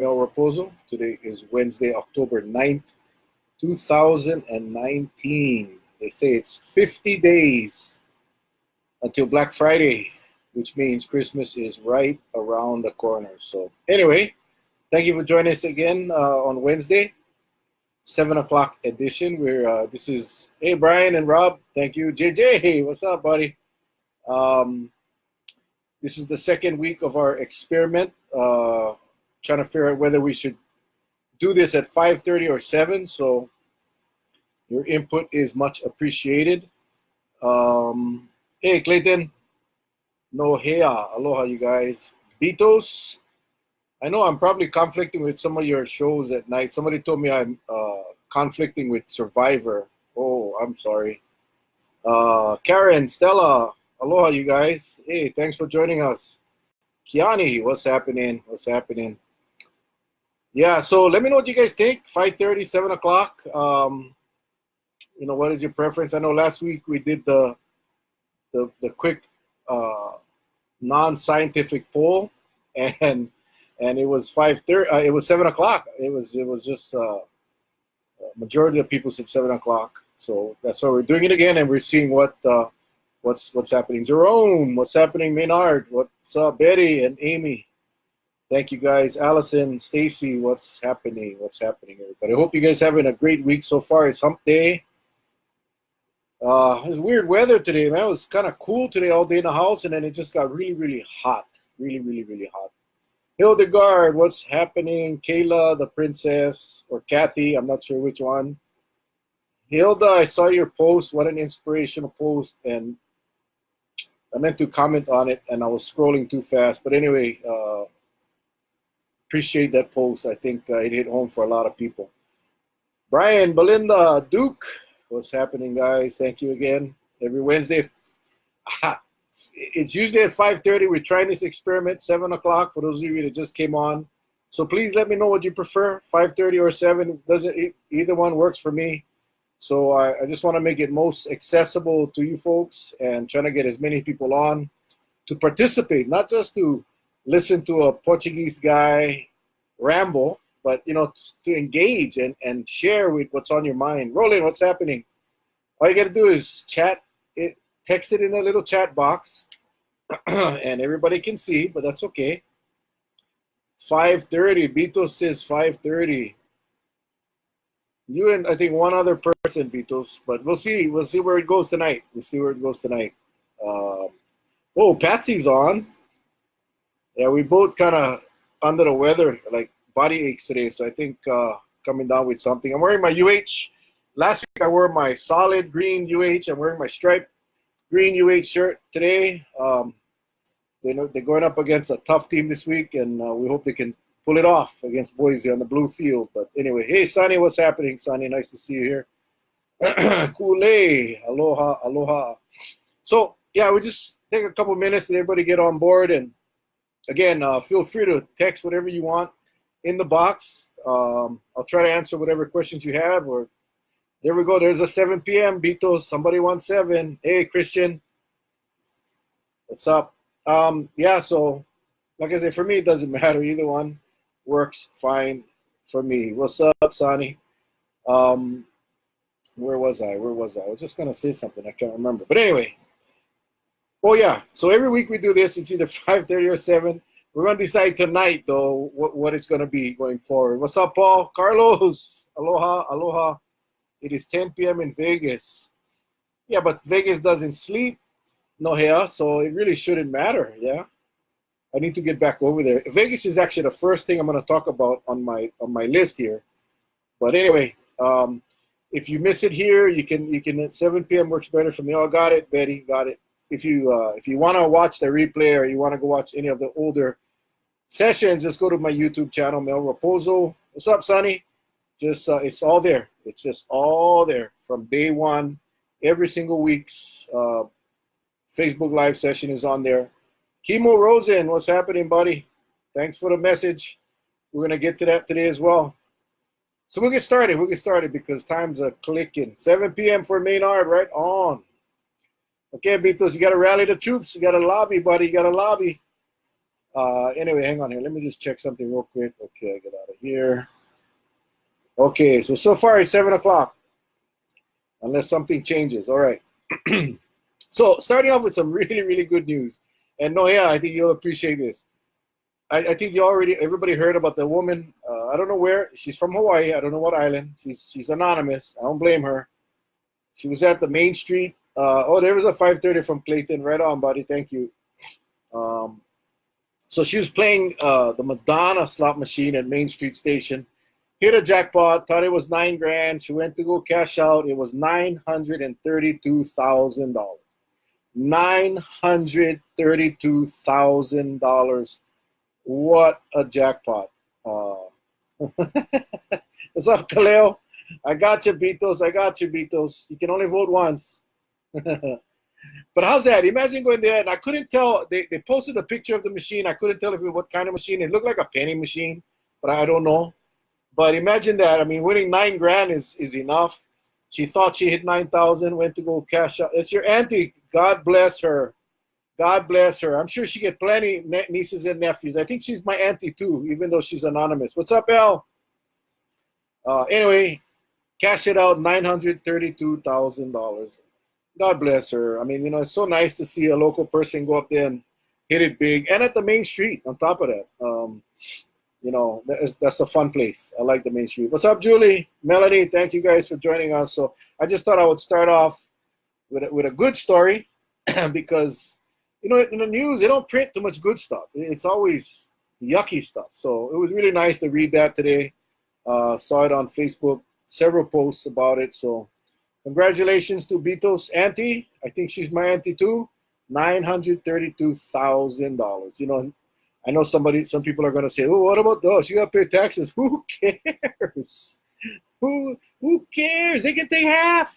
Mel Rapozo. Today is Wednesday, October 9th, 2019. They say it's 50 days until Black Friday, which means Christmas is right around the corner. So anyway, thank you for joining us again on Wednesday, 7 o'clock edition. This is, hey, Brian and Rob. Thank you. JJ, what's up, buddy? This is the second week of our experiment, trying to figure out whether we should do this at 5:30 or 7. So your input is much appreciated. Hey, Clayton. No, hey, aloha, you guys. Betos. I know I'm probably conflicting with some of your shows at night. Somebody told me I'm conflicting with Survivor. Oh, I'm sorry. Karen, Stella, aloha, you guys. Hey, thanks for joining us. Kiani, what's happening? What's happening? Yeah, so let me know what you guys think. 5:30, 7 o'clock. What is your preference? I know last week we did the quick non-scientific poll, and it was 5:30. It was 7 o'clock. It was just majority of people said 7 o'clock. So that's why we're doing it again, and we're seeing what's happening. Jerome, what's happening? Maynard, what's up? Betty and Amy. Thank you guys. Allison, Stacy, what's happening? What's happening, everybody? I hope you guys having a great week so far. It's hump day. It was weird weather today, man. It was kind of cool today all day in the house, and then it just got really, really hot. Really, really, really hot. Hildegard, what's happening? Kayla, the princess, or Kathy, I'm not sure which one. Hilda, I saw your post. What an inspirational post, and I meant to comment on it, and I was scrolling too fast. But anyway, appreciate that post. I think it hit home for a lot of people. Brian, Belinda, Duke, what's happening, guys? Thank you again. Every Wednesday, it's usually at 5:30. We're trying this experiment, 7 o'clock, for those of you that just came on. So please let me know what you prefer, 5:30 or 7. Either one works for me. So I just want to make it most accessible to you folks and trying to get as many people on to participate, not just to listen to a Portuguese guy ramble, but to engage and share with what's on your mind. Roland, what's happening? All you got to do is chat it, text it in a little chat box, and everybody can see, but that's okay. 5:30. Betos says 5:30. You and I think one other person, Betos, but we'll see. We'll see where it goes tonight. Oh, Patsy's on. Yeah, we both kind of under the weather, like body aches today. So I think coming down with something. I'm wearing my UH. Last week I wore my solid green UH. I'm wearing my striped green UH shirt today. They're going up against a tough team this week, and we hope they can pull it off against Boise on the blue field. But anyway, hey, Sonny, what's happening? Sonny, nice to see you here. Kule, aloha, aloha. So, yeah, we just take a couple minutes and everybody get on board. And again, feel free to text whatever you want in the box. I'll try to answer whatever questions you have. Or there we go. There's a 7 p.m. Betos. Somebody wants 7. Hey, Christian. What's up? Yeah, so like I said, for me, it doesn't matter. Either one works fine for me. What's up, Sonny? Where was I? I was just going to say something. I can't remember. But anyway. Oh, yeah. So every week we do this. It's either 5:30 or 7. We're going to decide tonight, though, what it's going to be going forward. What's up, Paul? Carlos. Aloha, aloha. It is 10 p.m. in Vegas. Yeah, but Vegas doesn't sleep. No, yeah, so it really shouldn't matter, yeah? I need to get back over there. Vegas is actually the first thing I'm going to talk about on my list here. But anyway, if you miss it here, you can at 7 p.m. works better for me. Oh, got it, Betty, got it. If you want to watch the replay or you want to go watch any of the older sessions, just go to my YouTube channel, Mel Rapozo. What's up, Sonny? Just it's all there. It's just all there from day one. Every single week's Facebook Live session is on there. Kimo Rosen, what's happening, buddy? Thanks for the message. We're going to get to that today as well. So we'll get started because time's a clicking. 7 p.m. for Maynard, right on. Okay, Betos, you got to rally the troops. You got to lobby, buddy. You got to lobby. Anyway, hang on here. Let me just check something real quick. Okay, I get out of here. Okay, so far it's 7 o'clock, unless something changes. All right. So starting off with some really, really good news. And Noya, I think you'll appreciate this. I think everybody heard about the woman. I don't know where. She's from Hawaii. I don't know what island. She's anonymous. I don't blame her. She was at the Main Street. There was a 530 from Clayton. Right on, buddy. Thank you. So she was playing the Madonna slot machine at Main Street Station. Hit a jackpot. Thought it was $9,000. She went to go cash out. It was $932,000. $932,000. What a jackpot. What's up, Kaleo? I got you, Beatles. You can only vote once. But how's that? Imagine going there, and I couldn't tell. They posted a picture of the machine. I couldn't tell what kind of machine. It looked like a penny machine, but I don't know. But imagine that. I mean, winning $9,000 is enough. She thought she hit 9,000, went to go cash out. It's your auntie. God bless her. God bless her. I'm sure she get plenty nieces and nephews. I think she's my auntie too, even though she's anonymous. What's up, Elle? Anyway, cash it out, $932,000. God bless her. I mean, it's so nice to see a local person go up there and hit it big, and at the Main Street. On top of that, that's a fun place. I like the Main Street. What's up, Julie? Melanie, thank you guys for joining us. So I just thought I would start off with a good story because. In the news, they don't print too much good stuff. It's always yucky stuff. So it was really nice to read that today. Saw it on Facebook, several posts about it. So congratulations to Bito's auntie. I think she's my auntie too. $932,000. I know some people are going to say, oh, what about those? You got to pay taxes. Who cares? Who cares? They can take half.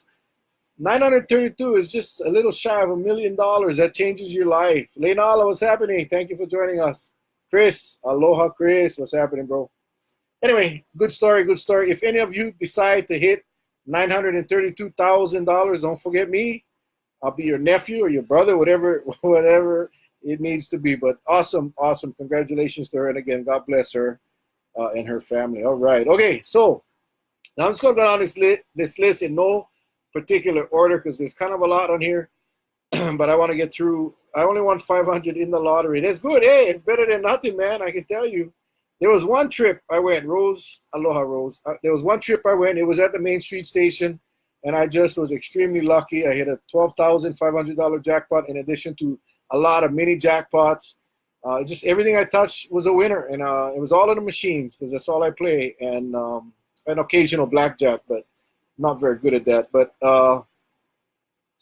932 is just a little shy of $1 million. That changes your life. Leonala, what's happening? Thank you for joining us. Chris, aloha, Chris. What's happening, bro? Anyway, good story. If any of you decide to hit $932,000, don't forget me. I'll be your nephew or your brother, whatever it needs to be. But awesome. Congratulations to her. And again, God bless her and her family. All right. Okay, so now let's go down this list in no particular order because there's kind of a lot on here, but I want to get through. I only won 500 in the lottery. That's good. Hey, it's better than nothing, man. I can tell you. There was one trip I went, Rose, aloha, Rose. There was one trip I went. It was at the Main Street Station, and I just was extremely lucky. I hit a $12,500 jackpot in addition to a lot of mini jackpots. Just everything I touched was a winner, and it was all in the machines because that's all I play, and an occasional blackjack, but not very good at that. But so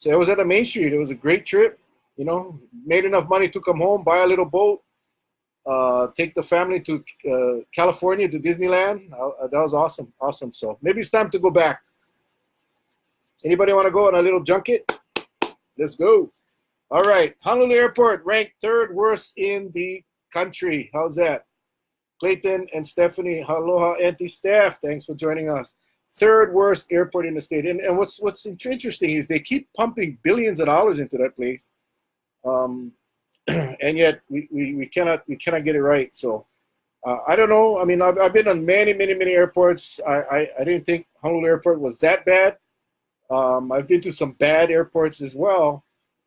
I was at the Main Street. It was a great trip. Made enough money to come home, buy a little boat, take the family to California to Disneyland. That was awesome. So maybe it's time to go back. Anybody want to go on a little junket? Let's go. All right, Honolulu Airport ranked 3rd worst in the country. How's that? Clayton and Stephanie, aloha, Auntie Steph. Thanks for joining us. 3rd worst airport in the state, and what's interesting is they keep pumping billions of dollars into that place, and yet we cannot get it right. So I don't know. I mean, I've been on many airports. I didn't think Honolulu Airport was that bad. I've been to some bad airports as well,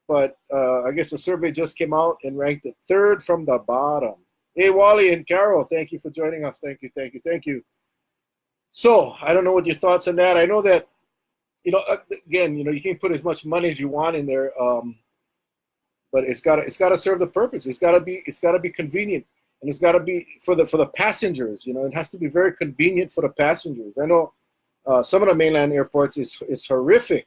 but I guess the survey just came out and ranked it 3rd from the bottom. Hey, Wally and Carol, thank you for joining us. Thank you. So I don't know what your thoughts on that. I know that, again, you can put as much money as you want in there, but it's got to serve the purpose. It's got to be convenient, and it's got to be for the passengers. It has to be very convenient for the passengers. I know some of the mainland airports it's horrific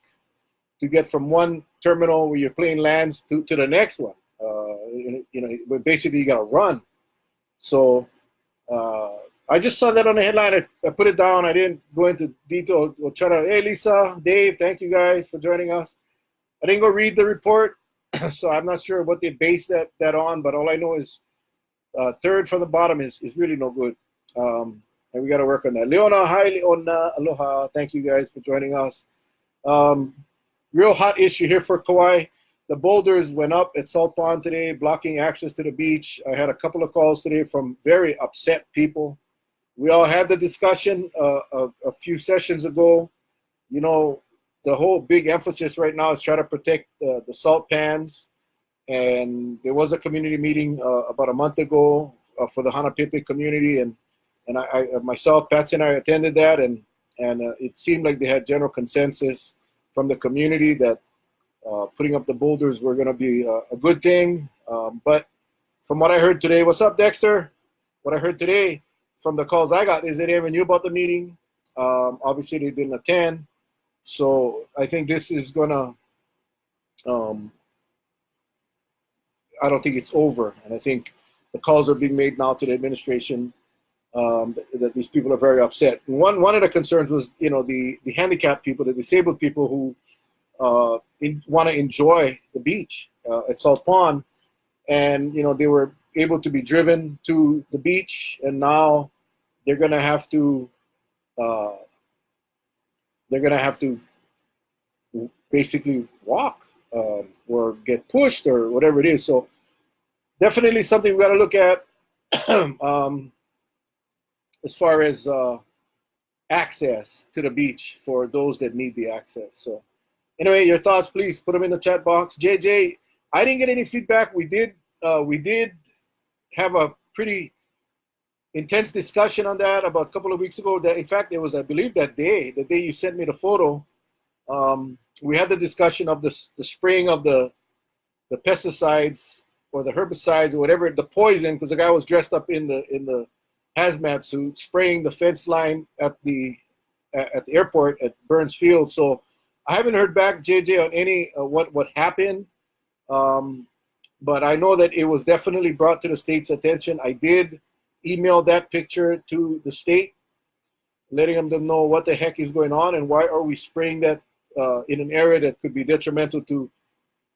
to get from one terminal where your plane lands to the next one. But basically you got to run. So. I just saw that on the headline. I put it down. I didn't go into detail. We'll try to. Hey, Lisa, Dave, thank you guys for joining us. I didn't go read the report, so I'm not sure what they base that on. But all I know is 3rd from the bottom is really no good, and we got to work on that. Leona, hi, Leona, aloha. Thank you guys for joining us. Real hot issue here for Kauai. the boulders went up at Salt Pond today, blocking access to the beach. I had a couple of calls today from very upset people. We all had the discussion a few sessions ago. You know, the whole big emphasis right now is try to protect the salt pans. And there was a community meeting about a month ago for the Hanapepe community, and I myself, Patsy and I attended that, and it seemed like they had general consensus from the community that putting up the boulders were going to be a good thing. But from what I heard today, what's up, Dexter? What I heard today from the calls I got is they never knew about the meeting. Obviously, they didn't attend. So I think this is going to, I don't think it's over. And I think the calls are being made now to the administration that these people are very upset. One of the concerns was, you know, the handicapped people, the disabled people who want to enjoy the beach at Salt Pond, and you know they were able to be driven to the beach, and now they're gonna have to basically walk or get pushed or whatever it is. So definitely something we got to look at as far as access to the beach for those that need the access. So anyway, your thoughts, please put them in the chat box. JJ, I didn't get any feedback. We did have a pretty intense discussion on that about a couple of weeks ago. That in fact, it was, I believe, the day you sent me the photo. We had the discussion of the spraying of the pesticides or the herbicides or whatever, the poison, because the guy was dressed up in the hazmat suit, spraying the fence line at the airport at Burns Field. So I haven't heard back, JJ, on any what happened, but I know that it was definitely brought to the state's attention. I did email that picture to the state, letting them know what the heck is going on and why are we spraying that in an area that could be detrimental to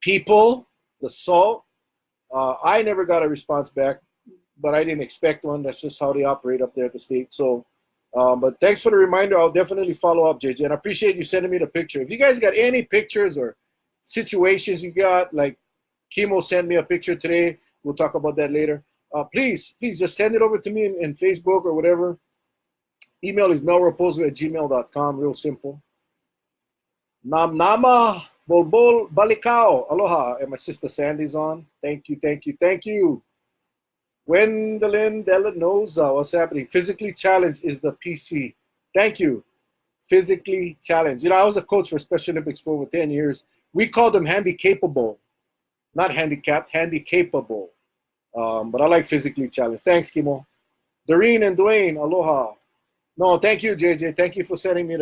people, the salt. I never got a response back, but I didn't expect one. That's just how they operate up there at the state. So, but thanks for the reminder. I'll definitely follow up, JJ, and I appreciate you sending me the picture. If you guys got any pictures or situations you got, like Kimo sent me a picture today, we'll talk about that later. Please just send it over to me in Facebook or whatever. Email is melrapozo@gmail.com, real simple. Nama Bolbol Balikao. Aloha. And my sister Sandy's on. Thank you. Gwendolyn Delanoza. What's happening? Physically challenged is the PC. Thank you. Physically challenged. You know, I was a coach for Special Olympics for over 10 years. We called them handy-capable. Not handicapped, handy-capable. But I like physically challenged. Thanks, Kimo. Doreen and Dwayne. Aloha. No, thank you, JJ. Thank you for sending me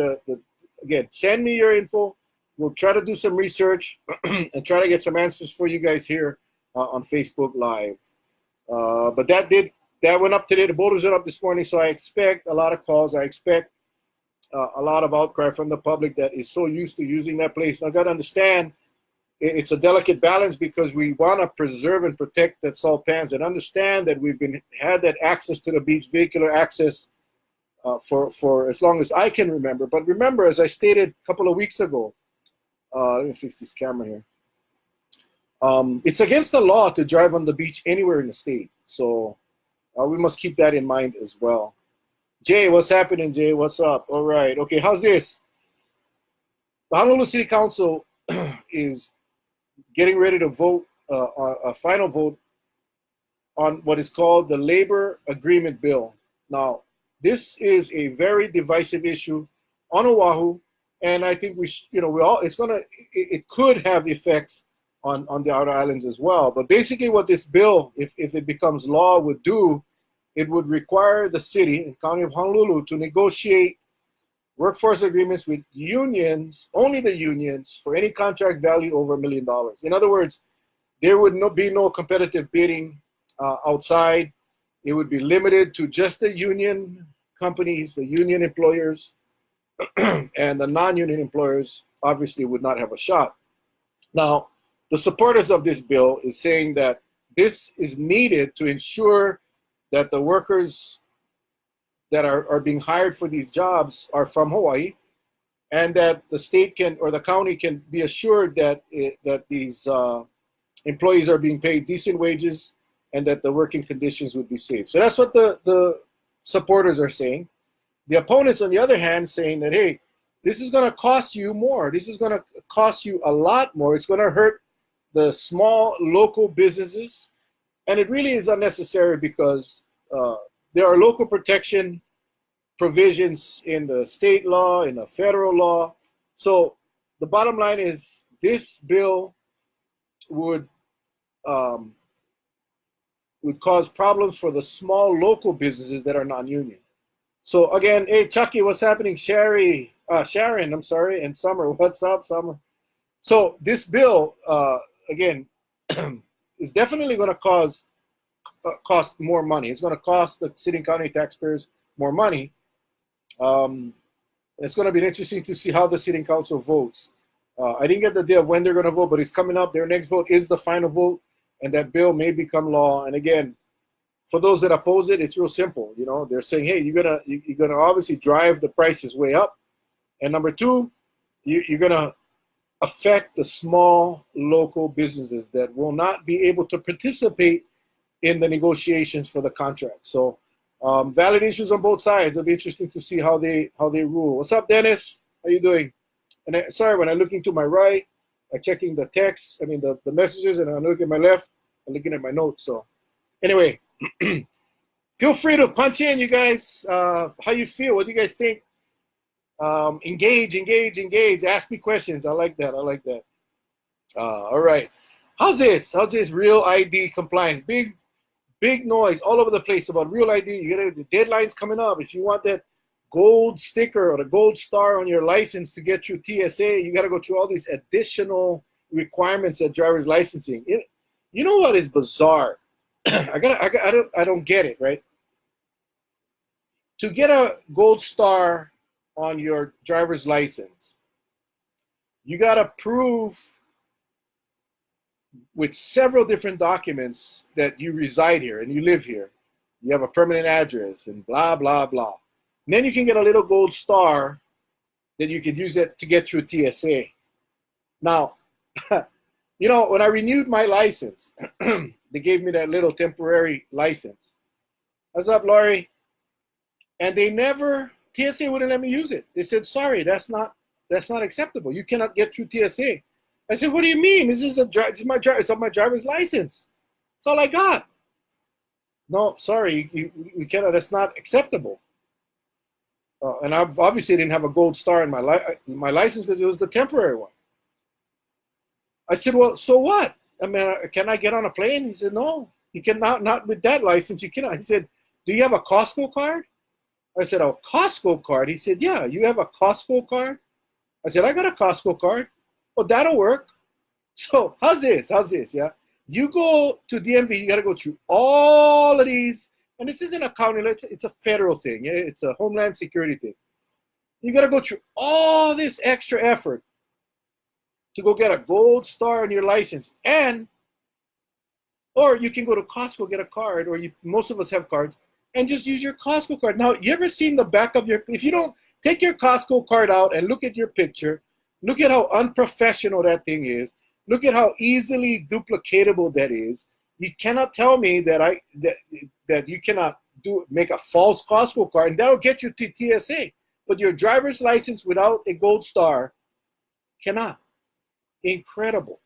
again, send me your info. We'll try to do some research and try to get some answers for you guys here on Facebook Live. But that went up today. The boulders went up this morning, so I expect a lot of calls. I expect a lot of outcry from the public that is so used to using that place. I've got to understand it's a delicate balance because we want to preserve and protect that salt pans and understand that we've had that access to the beach, vehicular access, for as long as I can remember. But remember, as I stated a couple of weeks ago, let me fix this camera here. It's against the law to drive on the beach anywhere in the state. So we must keep that in mind as well. Jay, what's happening, Jay? What's up? All right. Okay, how's this? The Honolulu City Council is getting ready to vote, a final vote on what is called the Labor Agreement Bill. Now, this is a very divisive issue on Oahu, and I think it could have effects on the outer islands as well. But basically what this bill, if it becomes law, would do, it would require the city and county of Honolulu to negotiate workforce agreements with unions, only the unions, for any contract value over $1 million. In other words, there would be no competitive bidding outside. It would be limited to just the union companies, the union employers, and the non-union employers obviously would not have a shot. Now, the supporters of this bill is saying that this is needed to ensure that the workers that are being hired for these jobs are from Hawaii, and that the state can or the county can be assured that that these employees are being paid decent wages and that the working conditions would be safe. So that's what the supporters are saying. The opponents, on the other hand, saying that, hey, this is going to cost you more. This is going to cost you a lot more. It's going to hurt the small local businesses. And it really is unnecessary because there are local protection provisions in the state law, in the federal law. So the bottom line is this bill would cause problems for the small local businesses that are non-union. So again, hey Chucky, what's happening? Sharon, I'm sorry, and Summer, what's up, Summer? So this bill, again, is definitely going to cost more money. It's going to cost the city and county taxpayers more money. It's going to be interesting to see how the city and council votes. I didn't get the day of when they're going to vote, but it's coming up. Their next vote is the final vote, and that bill may become law. And again, for those that oppose it, it's real simple. You know, they're saying, hey, you're gonna obviously drive the prices way up, and number two, you're gonna affect the small local businesses that will not be able to participate in the negotiations for the contract. So valid issues on both sides. It'll be interesting to see how they rule. What's up, Dennis? How you doing? And sorry, when I'm looking to my right, I'm checking the text, the messages, and I'm looking at my left, I'm looking at my notes. So anyway, feel free to punch in, you guys. How you feel? What do you guys think? Engage. Ask me questions. I like that. All right. How's this real ID compliance? Big noise all over the place about real ID. You got the deadlines coming up. If you want that gold sticker or the gold star on your license to get you TSA, you got to go through all these additional requirements at driver's licensing. You know what is bizarre? I don't get it, right? To get a gold star on your driver's license, you got to prove with several different documents that you reside here and you live here. You have a permanent address and blah, blah, blah. And then you can get a little gold star that you can use it to get through TSA. Now, when I renewed my license, they gave me that little temporary license. What's up, Laurie? And TSA wouldn't let me use it. They said, sorry, that's not acceptable. You cannot get through TSA. I said, what do you mean? It's on my driver's license. That's all I got. No, sorry, you cannot. That's not acceptable. And I obviously didn't have a gold star in my license because it was the temporary one. I said, well, so what? Can I get on a plane? He said, no, you cannot. Not with that license, you cannot. He said, do you have a Costco card? I said, a Costco card? He said, yeah, you have a Costco card? I said, I got a Costco card. Well, that'll work. So how's this? Yeah. You go to DMV, you got to go through all of these. And this isn't a county, it's a federal thing. Yeah? It's a Homeland Security thing. You got to go through all this extra effort to go get a gold star on your license. Or you can go to Costco, get a card, or most of us have cards, and just use your Costco card. Now, you ever seen the back of if you don't, take your Costco card out and look at your picture, look at how unprofessional that thing is, look at how easily duplicatable that is. You cannot tell me that you cannot make a false Costco card, and that'll get you to TSA. But your driver's license without a gold star cannot. Incredible.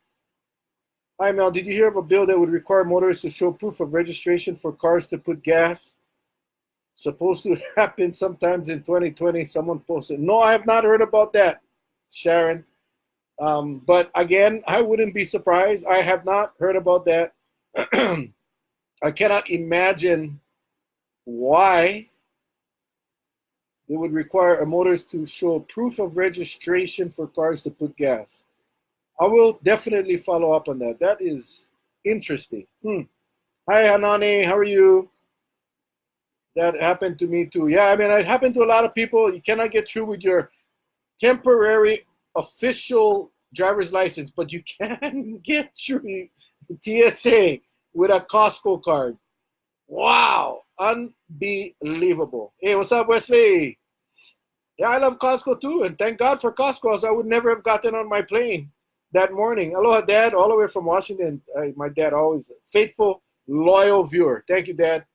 Hi, Mel, did you hear of a bill that would require motorists to show proof of registration for cars to put gas? Supposed to happen sometimes in 2020, someone posted. No, I have not heard about that, Sharon. But again, I wouldn't be surprised. I have not heard about that. I cannot imagine why they would require a motorist to show proof of registration for cars to put gas. I will definitely follow up on that. That is interesting. Hi, Hanani. How are you? That happened to me too. Yeah, it happened to a lot of people. You cannot get through with your temporary official driver's license, but you can get through TSA with a Costco card. Wow, unbelievable. Hey, what's up, Wesley? Yeah, I love Costco too, and thank God for Costco, else I would never have gotten on my plane that morning. Aloha, Dad, all the way from Washington. My dad always faithful, loyal viewer. Thank you, Dad.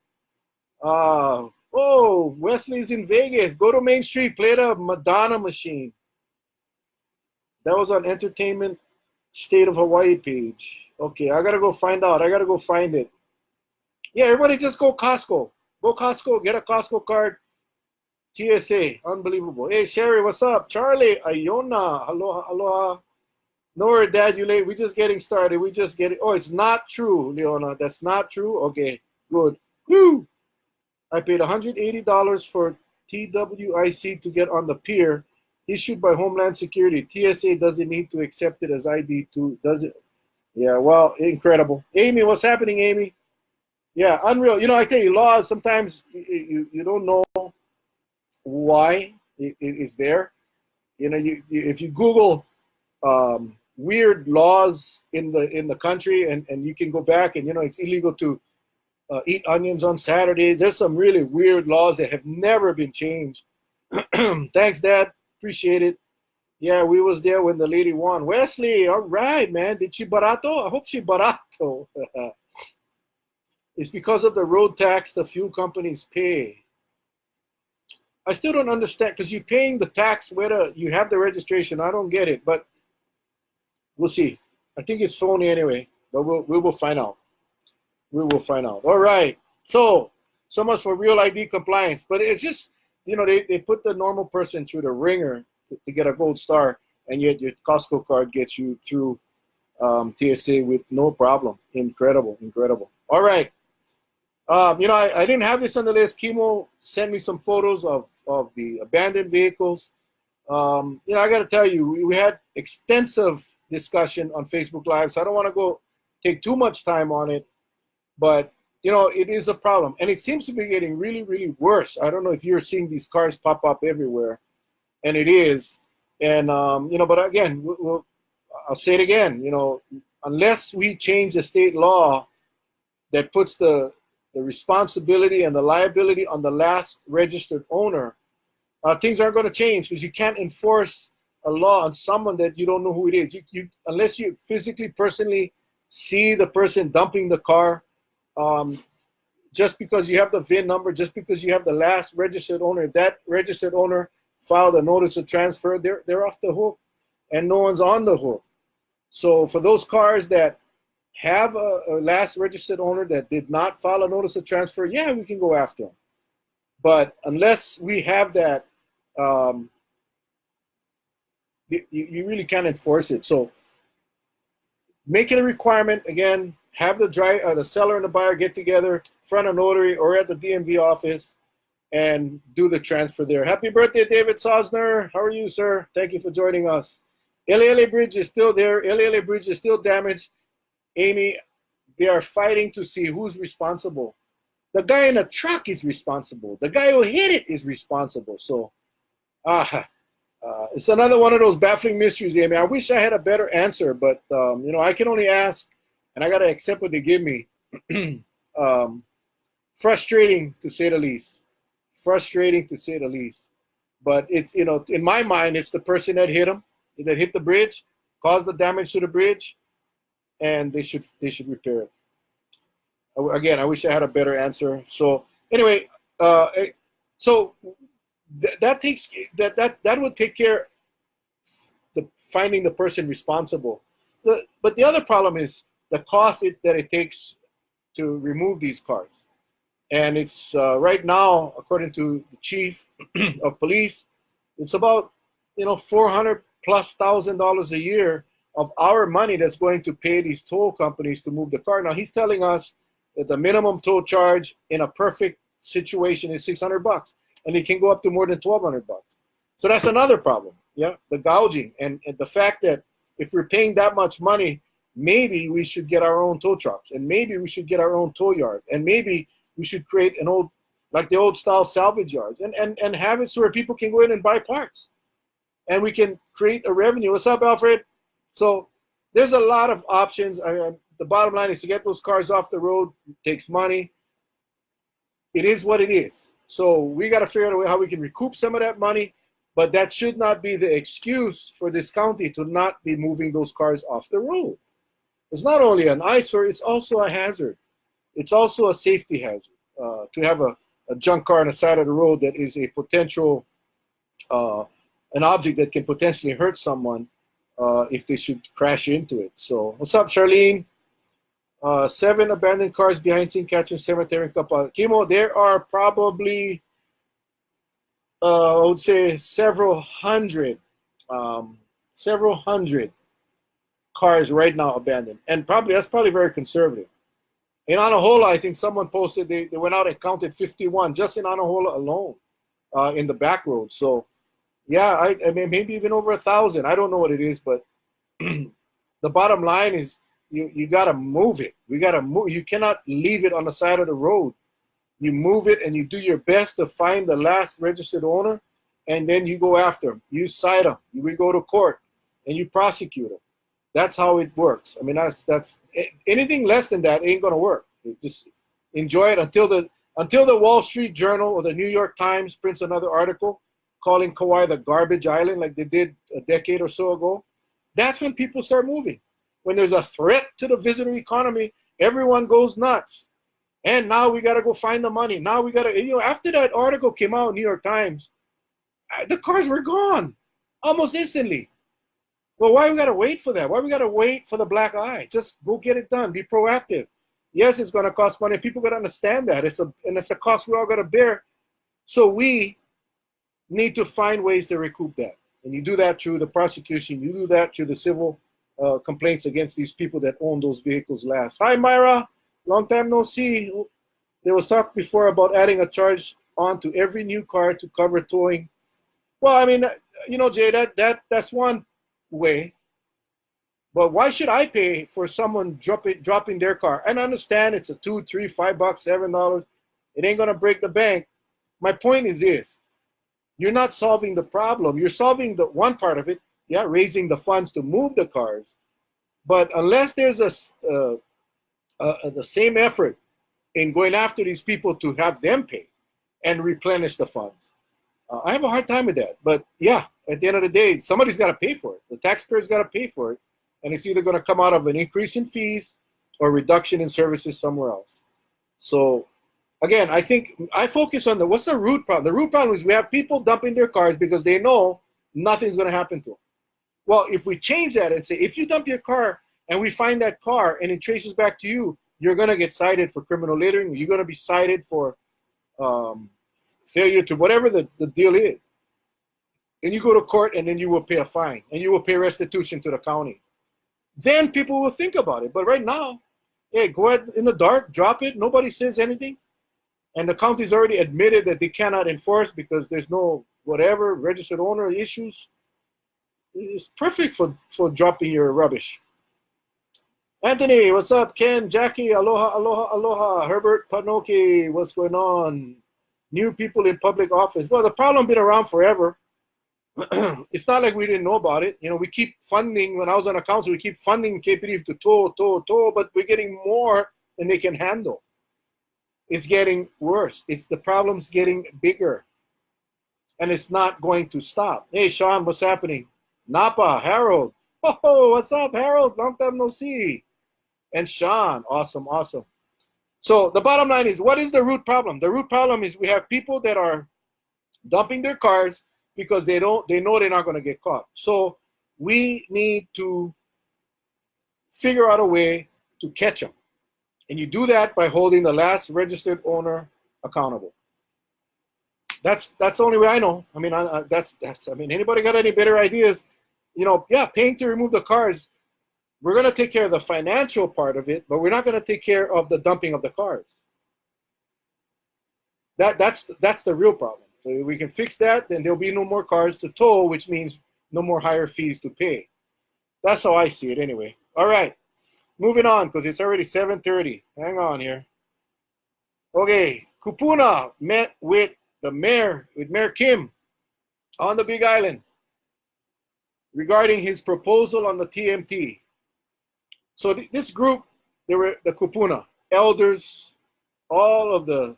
Oh, Wesley's in Vegas. Go to Main Street, play the Madonna machine. That was on Entertainment State of Hawaii page. Okay, I gotta go find out. I gotta go find it. Yeah, everybody just go Costco. Go Costco, get a Costco card. TSA, unbelievable. Hey, Sherry, what's up? Charlie, Iona, aloha, aloha. No worry, Dad, you late. We're just getting started. We just getting. Oh, it's not true, Leona. That's not true. Okay, good. Woo! I paid $180 for TWIC to get on the pier, issued by Homeland Security. TSA doesn't need to accept it as ID too, does it? Yeah, well, incredible. Amy, what's happening, Amy? Yeah, unreal. I tell you, laws, sometimes you don't know why it is there. If you Google weird laws in the country, and you can go back, and it's illegal to eat onions on Saturdays. There's some really weird laws that have never been changed. Thanks, Dad. Appreciate it. Yeah, we was there when the lady won. Wesley, all right, man. Did she barato? I hope she barato. It's because of the road tax the fuel companies pay. I still don't understand, because you're paying the tax whether you have the registration. I don't get it, but we'll see. I think it's phony anyway, but we will find out. We will find out. All right. So much for real ID compliance. But it's just, they put the normal person through the ringer to get a gold star, and yet your Costco card gets you through TSA with no problem. Incredible, incredible. All right. I didn't have this on the list. Kimo sent me some photos of the abandoned vehicles. I got to tell you, we had extensive discussion on Facebook Live, so I don't want to take too much time on it. But, it is a problem. And it seems to be getting really, really worse. I don't know if you're seeing these cars pop up everywhere. And it is. And, but again, I'll say it again. Unless we change the state law that puts the responsibility and the liability on the last registered owner, things aren't going to change, because you can't enforce a law on someone that you don't know who it is. Unless you physically, personally see the person dumping the car, just because you have the VIN number, just because you have the last registered owner, if that registered owner filed a notice of transfer, they're off the hook, and no one's on the hook. So for those cars that have a last registered owner that did not file a notice of transfer, yeah, we can go after them. But unless we have that, you really can't enforce it. So make it a requirement. Again, have the seller and the buyer get together in front of notary or at the DMV office and do the transfer there. Happy birthday, David Sosner. How are you, sir? Thank you for joining us. LA Bridge is still there. LA Bridge is still damaged. Amy, they are fighting to see who's responsible. The guy in the truck is responsible. The guy who hit it is responsible. So, it's another one of those baffling mysteries, Amy. I wish I had a better answer, but I can only ask, and I gotta accept what they give me. Frustrating to say the least. Frustrating to say the least. But it's in my mind, it's the person that hit the bridge, caused the damage to the bridge, and they should repair it. Again, I wish I had a better answer. So anyway, so that would take care of finding the person responsible. But the other problem is the cost that it takes to remove these cars. And it's right now, according to the chief of police, it's about $400,000+ a year of our money that's going to pay these toll companies to move the car. Now he's telling us that the minimum toll charge in a perfect situation is $600, and it can go up to more than $1,200. So that's another problem. Yeah, the gouging and the fact that if we're paying that much money, maybe we should get our own tow trucks, and maybe we should get our own tow yard, and maybe we should create the old style salvage yards, and have it so where people can go in and buy parts, and we can create a revenue. What's up, Alfred? So there's a lot of options. The bottom line is to get those cars off the road. It takes money. It is what it is. So we got to figure out a way how we can recoup some of that money, But that should not be the excuse for this county to not be moving those cars off the road. It's not only an eyesore, it's also a hazard. It's also a safety hazard. To have a junk car on the side of the road that is a potential, an object that can potentially hurt someone if they should crash into it. So, what's up, Charlene? 7 abandoned cars behind St. Catherine Cemetery in Kapal. Kimo, there are probably, I would say, several hundred cars right now abandoned. And that's probably very conservative. In Anahola, I think someone posted they went out and counted 51 just in Anahola alone in the back road. So, yeah, I mean, maybe even over 1,000. I don't know what it is, but the bottom line is you got to move it. We got to move. You cannot leave it on the side of the road. You move it and you do your best to find the last registered owner, and then you go after them. You cite them. We go to court, and you prosecute them. That's how it works. I mean, that's anything less than that ain't gonna work. Just enjoy it until the Wall Street Journal or the New York Times prints another article calling Kauai the garbage island, like they did a decade or so ago. That's when people start moving. When there's a threat to the visitor economy, everyone goes nuts. And now we got to go find the money. Now we got to, after that article came out in New York Times, the cars were gone almost instantly. Well, why we got to wait for that? Why we got to wait for the black eye? Just go get it done. Be proactive. Yes, it's going to cost money. People got to understand that. It's a cost we all got to bear. So we need to find ways to recoup that. And you do that through the prosecution. You do that through the civil complaints against these people that own those vehicles last. Hi, Myra. Long time no see. There was talk before about adding a charge onto every new car to cover towing. Well, I mean, Jay, that's one way. But why should I pay for someone dropping their car? And I understand it's a $2, $3, $5, $7. It ain't gonna break the bank. My point is this: you're not solving the problem. You're solving the one part of it, raising the funds to move the cars. But unless there's the same effort in going after these people to have them pay and replenish the funds, I have a hard time with that. But yeah, at the end of the day, somebody's got to pay for it. The taxpayer's got to pay for it. And it's either going to come out of an increase in fees or reduction in services somewhere else. So again, I think I focus on what's the root problem? The root problem is we have people dumping their cars because they know nothing's going to happen to them. Well, if we change that and say, if you dump your car and we find that car and it traces back to you, you're going to get cited for criminal littering. You're going to be cited for failure to whatever the deal is. And you go to court and then you will pay a fine and you will pay restitution to the county. Then people will think about it. But right now, hey, go ahead in the dark, drop it. Nobody says anything. And the county's already admitted that they cannot enforce because there's no whatever registered owner issues. It's perfect for dropping your rubbish. Anthony, what's up? Ken, Jackie, aloha, aloha, aloha. Herbert Panoki, what's going on? New people in public office. Well, the problem been around forever. It's not like we didn't know about it. We keep funding. When I was on the council, we keep funding KPD to tow, but we're getting more than they can handle. It's getting worse. The problem's getting bigger. And it's not going to stop. Hey, Sean, what's happening? Napa, Harold. Oh, what's up, Harold? Long time no see. And Sean, awesome. So the bottom line is, what is the root problem? The root problem is we have people that are dumping their cars because they know they're not going to get caught. So we need to figure out a way to catch them. And you do that by holding the last registered owner accountable. That's the only way I know. I mean, anybody got any better ideas? Paying to remove the cars. We're going to take care of the financial part of it, but we're not going to take care of the dumping of the cars. That's the real problem. So if we can fix that, then there'll be no more cars to tow, which means no more higher fees to pay. That's how I see it anyway. All right, moving on because it's already 7:30. Hang on here. Okay, Kupuna met with Mayor Kim on the Big Island regarding his proposal on the TMT. So this group, they were the Kupuna elders, all of the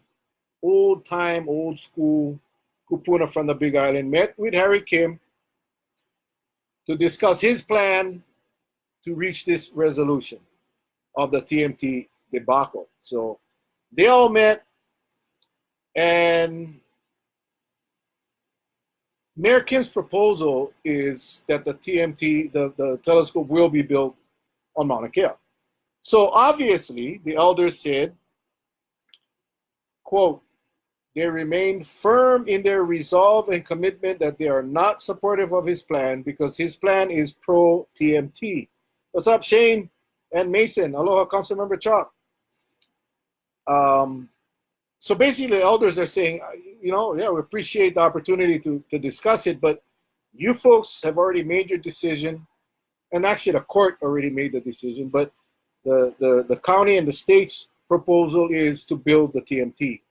old school Kupuna from the Big Island met with Harry Kim to discuss his plan to reach this resolution of the TMT debacle. So they all met, and Mayor Kim's proposal is that the TMT, the telescope, will be built on Mauna Kea. So obviously, the elders said, quote, they remain firm in their resolve and commitment that they are not supportive of his plan because his plan is pro-TMT. What's up, Shane and Mason? Aloha, Councilmember Chalk. So basically, the elders are saying, you know, yeah, we appreciate the opportunity to discuss it, but you folks have already made your decision, and actually the court already made the decision, but the county and the state's proposal is to build the TMT.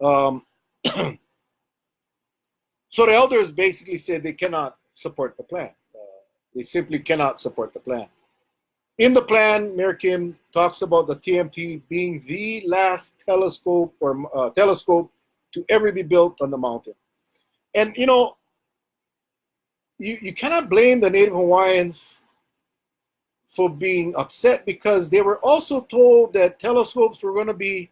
So the elders basically said they cannot support the plan. They simply cannot support the plan. In the plan, Mayor Kim talks about the TMT being the last telescope or telescope to ever be built on the mountain. And you know, you cannot blame the Native Hawaiians for being upset because they were also told that telescopes were going to be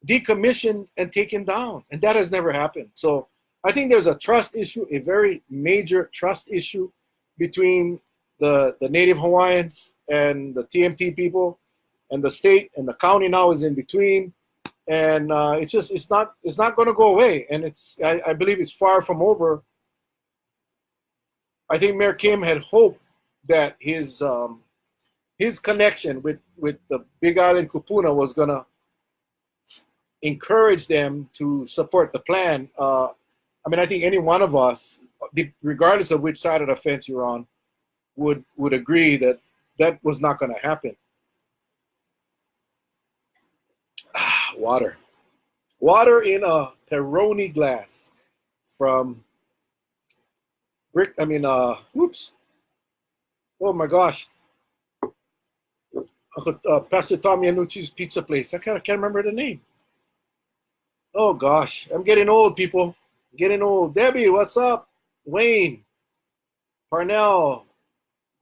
decommissioned and taken down, and that has never happened. So I think there's a trust issue, a very major trust issue between the Native Hawaiians and the TMT people, and the state and the county now is in between, and it's not going to go away, and I believe it's far from over. I think Mayor Kim had hoped that his connection with the Big Island Kupuna was gonna encourage them to support the plan. I mean, I think any one of us, regardless of which side of the fence you're on, would agree that that was not going to happen. Water in a Peroni glass from Rick. I mean, oops. Oh my gosh. Pastor Tommy Anucci's pizza place. I can't remember the name. Oh gosh, I'm getting old, people. Getting old. Debbie, what's up? Wayne, Parnell,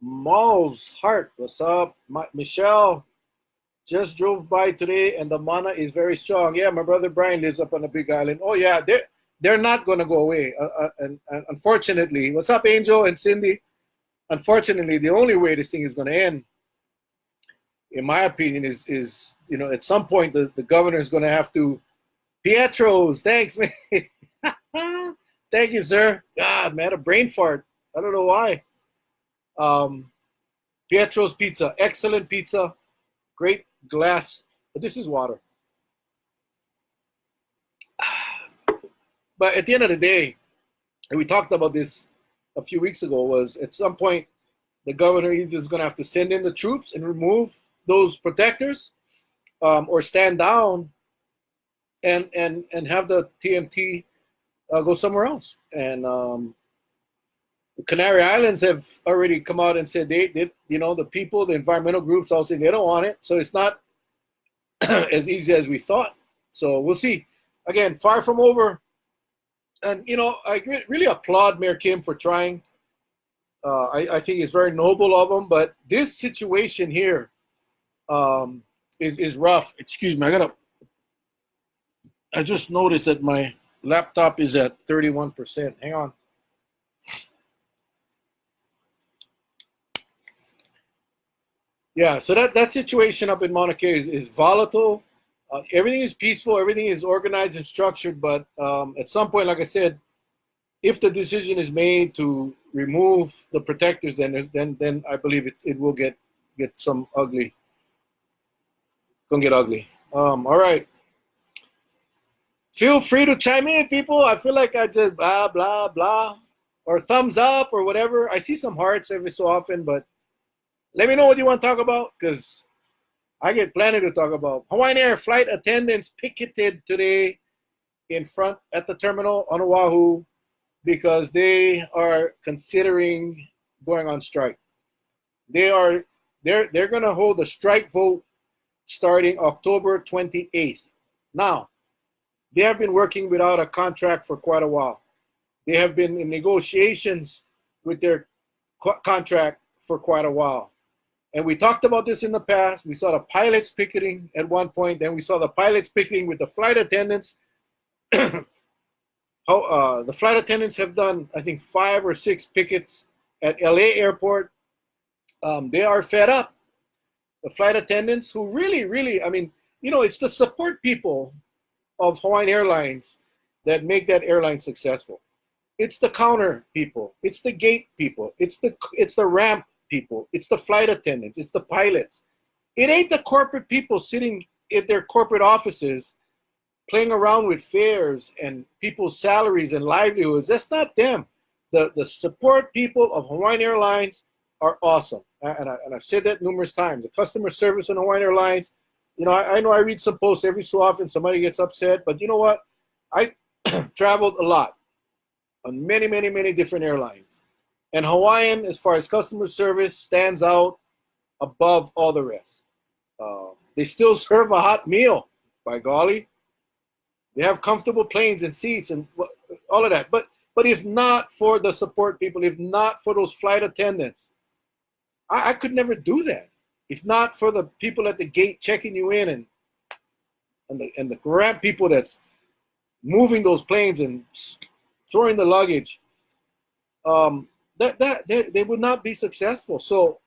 Malls, Hart, what's up? Michelle, just drove by today, and the mana is very strong. Yeah, my brother Brian lives up on the Big Island. Oh yeah, they're not going to go away. And unfortunately, what's up, Angel and Cindy? Unfortunately, the only way this thing is going to end, in my opinion, is you know, at some point the governor is going to have to. Pietro's, thanks, man. Thank you, sir. God, man, a brain fart. I don't know why. Pietro's Pizza, excellent pizza, great glass. But this is water. But at the end of the day, and we talked about this a few weeks ago, was at some point the governor either is going to have to send in the troops and remove those protectors, or stand down and have the TMT go somewhere else. And the Canary Islands have already come out and said they you know, the people, the environmental groups all say they don't want it. So it's not as easy as we thought. So we'll see. Again, far from over. And, you know, I really applaud Mayor Kim for trying. I think it's very noble of him. But this situation here is rough. Excuse me. I just noticed that my laptop is at 31%. Hang on. Yeah, so that situation up in Mauna Kea is volatile. Everything is peaceful. Everything is organized and structured. But at some point, like I said, if the decision is made to remove the protectors, then I believe it will get some ugly. Gonna get ugly. All right. Feel free to chime in, people. I feel like I just blah, blah, blah, or thumbs up or whatever. I see some hearts every so often, but let me know what you want to talk about, because I get plenty to talk about. Hawaiian Air flight attendants picketed today in front at the terminal on Oahu because they are considering going on strike. They're going to hold a strike vote starting October 28th. Now, They have been working without a contract for quite a while. They have been in negotiations with their contract for quite a while. And we talked about this in the past. We saw the pilots picketing at one point. Then we saw the pilots picketing with the flight attendants. The flight attendants have done, I think, 5 or 6 pickets at LA airport. They are fed up. The flight attendants who really, I mean, it's the support people of Hawaiian Airlines that make that airline successful. It's the counter people. It's the gate people. It's the ramp people. It's the flight attendants. It's the pilots. It ain't the corporate people sitting in their corporate offices playing around with fares and people's salaries and livelihoods. That's not them. The support people of Hawaiian Airlines are awesome. And I've said that numerous times. The customer service on Hawaiian Airlines, I know I read some posts every so often. Somebody gets upset. But you know what? I traveled a lot on many, many, many different airlines. And Hawaiian, as far as customer service, stands out above all the rest. They still serve a hot meal, by golly. They have comfortable planes and seats and all of that. But if not for the support people, if not for those flight attendants, I could never do that. If not for the people at the gate checking you in and the ramp people that's moving those planes and throwing the luggage, they would not be successful. So,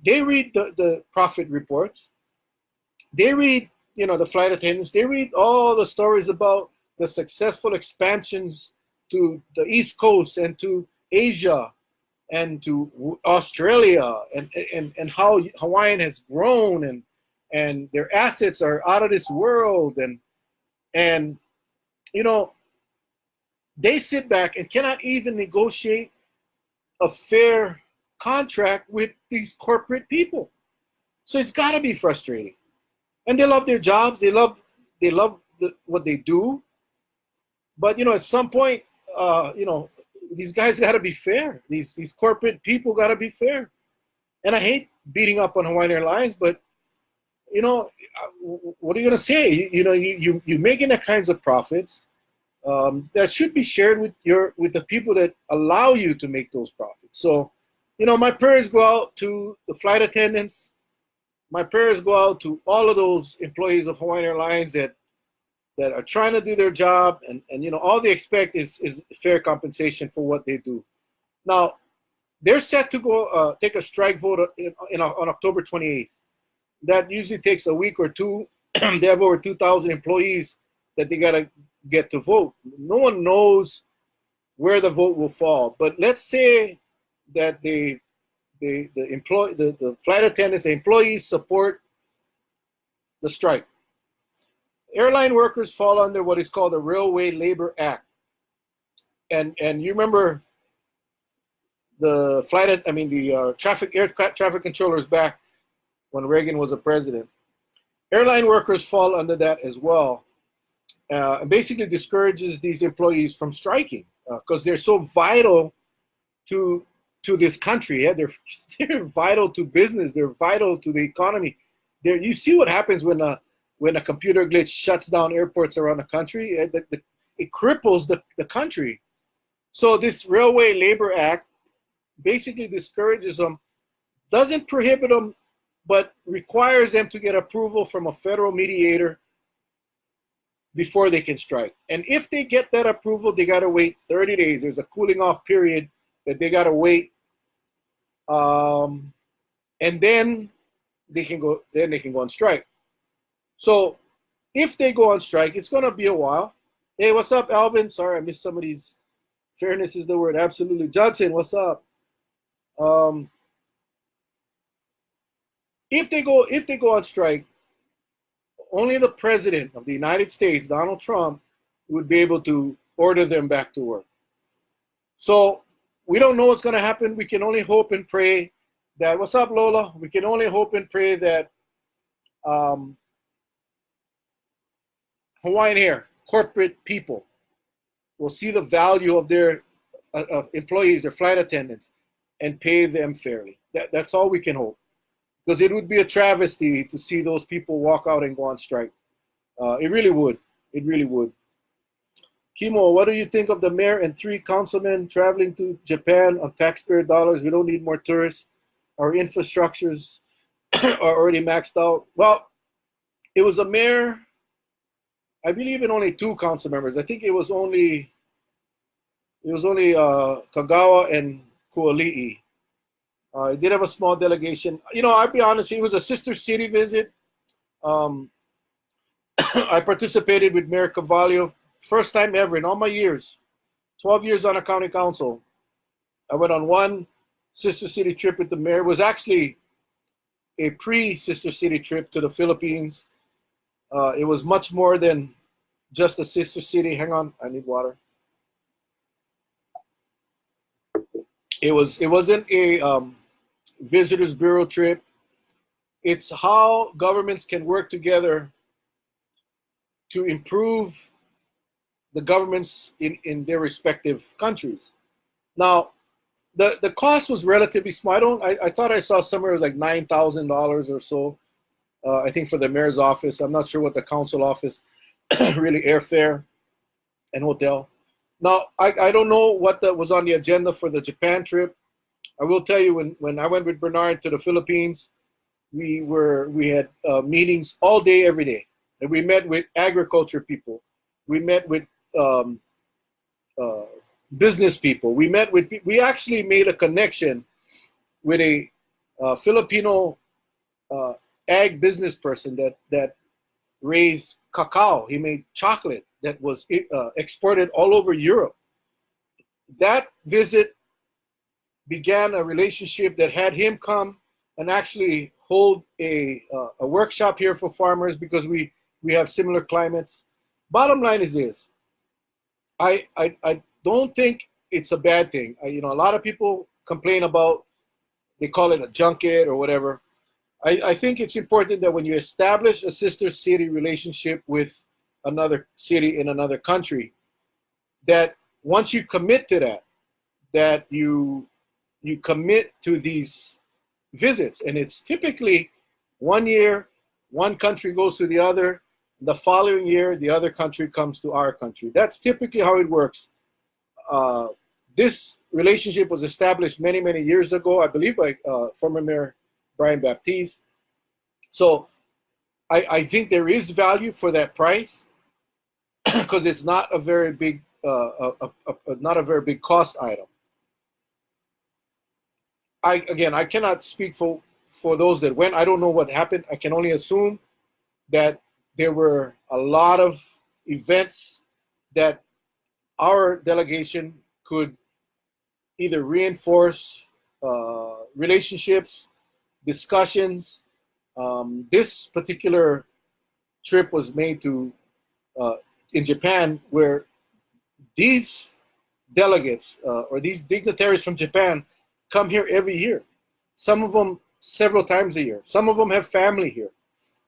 they read the profit reports. They read, the flight attendants. They read all the stories about the successful expansions to the East Coast and to Asia and to Australia and how Hawaiian has grown and their assets are out of this world and they sit back and cannot even negotiate a fair contract with these corporate people. So it's got to be frustrating. And they love their jobs. They love what they do. But at some point, these guys got to be fair. These corporate people got to be fair. And I hate beating up on Hawaiian Airlines, but what are you gonna say? You're making that kinds of profits. That should be shared with the people that allow you to make those profits. So, my prayers go out to the flight attendants. My prayers go out to all of those employees of Hawaiian Airlines that are trying to do their job, and all they expect is fair compensation for what they do. Now, they're set to go take a strike vote on October 28th. That usually takes a week or two. They have over 2,000 employees that they got to get to vote. No one knows where the vote will fall. But let's say that the flight attendants, the employees support the strike. Airline workers fall under what is called the Railway Labor Act. And you remember the air traffic controllers back when Reagan was a president. Airline workers fall under that as well. And basically discourages these employees from striking because they're so vital to this country. Yeah? They're vital to business. They're vital to the economy. You see what happens when a computer glitch shuts down airports around the country. It cripples the country. So this Railway Labor Act basically discourages them, doesn't prohibit them, but requires them to get approval from a federal mediator before they can strike. And if they get that approval, they got to wait 30 days. There's a cooling off period that they got to wait. And then they can go on strike. So if they go on strike, it's going to be a while. Hey, what's up, Alvin? Sorry, I missed somebody's. Fairness is the word. Absolutely. Judson, what's up? If they go on strike, only the president of the United States, Donald Trump, would be able to order them back to work. So we don't know what's going to happen. We can only hope and pray that, what's up, Lola? We can only hope and pray that Hawaiian Air, corporate people, will see the value of their employees, their flight attendants, and pay them fairly. That's all we can hope. Because it would be a travesty to see those people walk out and go on strike. It really would. It really would. Kimo, what do you think of the mayor and 3 councilmen traveling to Japan on taxpayer dollars? We don't need more tourists. Our infrastructures are already maxed out. Well, it was a mayor, I believe, and only 2 council members. I think it was only Kagawa and Kuali'i. I did have a small delegation. You know, I'll be honest, it was a sister city visit. I participated with Mayor Cavallo, first time ever in all my years, 12 years on a county council. I went on one sister city trip with the mayor. It was actually a pre-sister city trip to the Philippines. It was much more than just a sister city. Hang on, I need water. It wasn't a visitors bureau trip. It's how governments can work together to improve the governments in their respective countries. Now, the cost was relatively small. I thought I saw somewhere it was like $9,000 or so. I think for the mayor's office. I'm not sure what the council office, really airfare and hotel. Now, I don't know what was on the agenda for the Japan trip. I will tell you, when I went with Bernard to the Philippines, we had meetings all day, every day. And we met with agriculture people. We met with business people. We actually made a connection with a Filipino ag business person that raised cacao. He made chocolate that was exported all over Europe. That visit began a relationship that had him come and actually hold a workshop here for farmers, because we have similar climates. Bottom line is this: I don't think it's a bad thing. A lot of people complain about, they call it a junket or whatever. I think it's important that when you establish a sister city relationship with another city in another country, that once you commit to that you commit to these visits. And it's typically 1 year, one country goes to the other. The following year, the other country comes to our country. That's typically how it works. This relationship was established many, many years ago, I believe, by former Mayor Brian Baptiste. So I think there is value for that price, because it's not a very big cost item. I cannot speak for those that went. I don't know what happened. I can only assume that there were a lot of events that our delegation could either reinforce relationships, discussions. This particular trip was made to in Japan, where these delegates or these dignitaries from Japan come here every year. Some of them several times a year. Some of them have family here.